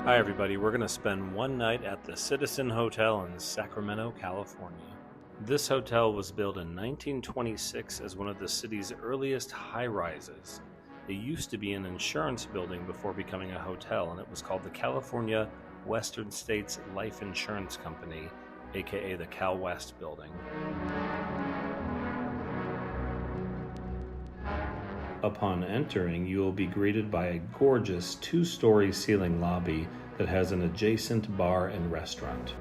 Hi, everybody. We're going to spend one night at the Citizen Hotel in Sacramento, California. This hotel was built in 1926 as one of the city's earliest high rises. It used to be an insurance building before becoming a hotel, and it was called the California Western States Life Insurance Company, aka the Cal West Building. Upon entering, you will be greeted by a gorgeous two-story ceiling lobby that has an adjacent bar and restaurant.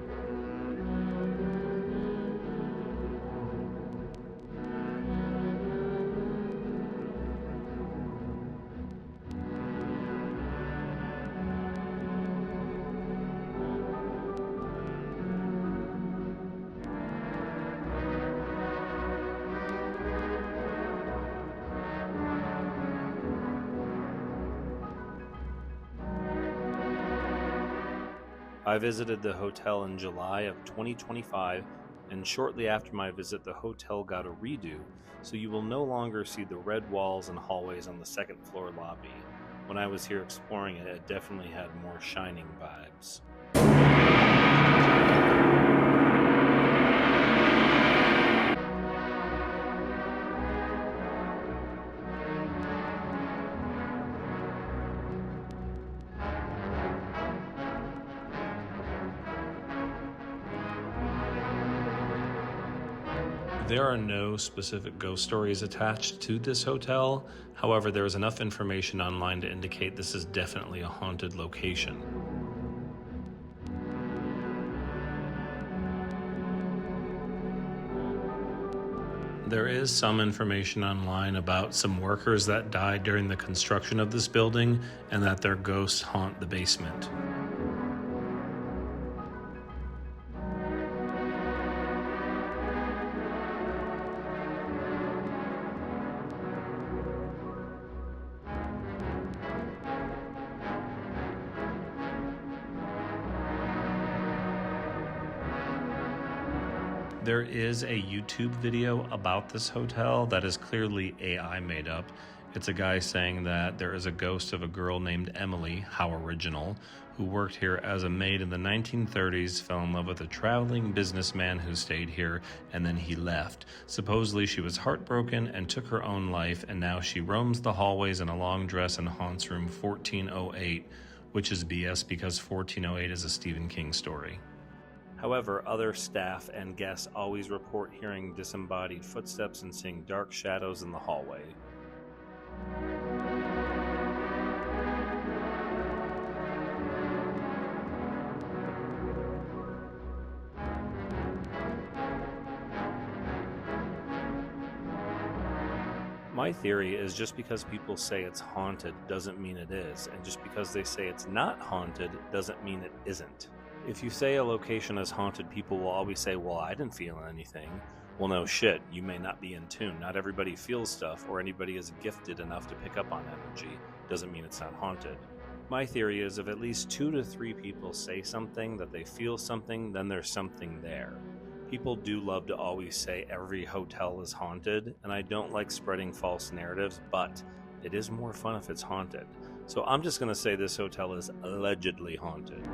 I visited the hotel in July of 2025, and shortly after my visit, the hotel got a redo, so you will no longer see the red walls and hallways on the second floor lobby. When I was here exploring it, it definitely had more Shining vibes. There are no specific ghost stories attached to this hotel. However, there is enough information online to indicate this is definitely a haunted location. There is some information online about some workers that died during the construction of this building and that their ghosts haunt the basement. There is a YouTube video about this hotel that is clearly AI made up. It's a guy saying that there is a ghost of a girl named Emily, how original, who worked here as a maid in the 1930s, fell in love with a traveling businessman who stayed here, and then he left. Supposedly she was heartbroken and took her own life, and now she roams the hallways in a long dress and haunts room 1408, which is BS because 1408 is a Stephen King story. However, other staff and guests always report hearing disembodied footsteps and seeing dark shadows in the hallway. My theory is just because people say it's haunted doesn't mean it is, and just because they say it's not haunted doesn't mean it isn't. If you say a location is haunted, people will always say, well, I didn't feel anything. Well, no shit, you may not be in tune. Not everybody feels stuff, or anybody is gifted enough to pick up on energy. Doesn't mean it's not haunted. My theory is if at least 2 to 3 people say something, that they feel something, then there's something there. People do love to always say every hotel is haunted, and I don't like spreading false narratives, but it is more fun if it's haunted. So I'm just going to say this hotel is allegedly haunted.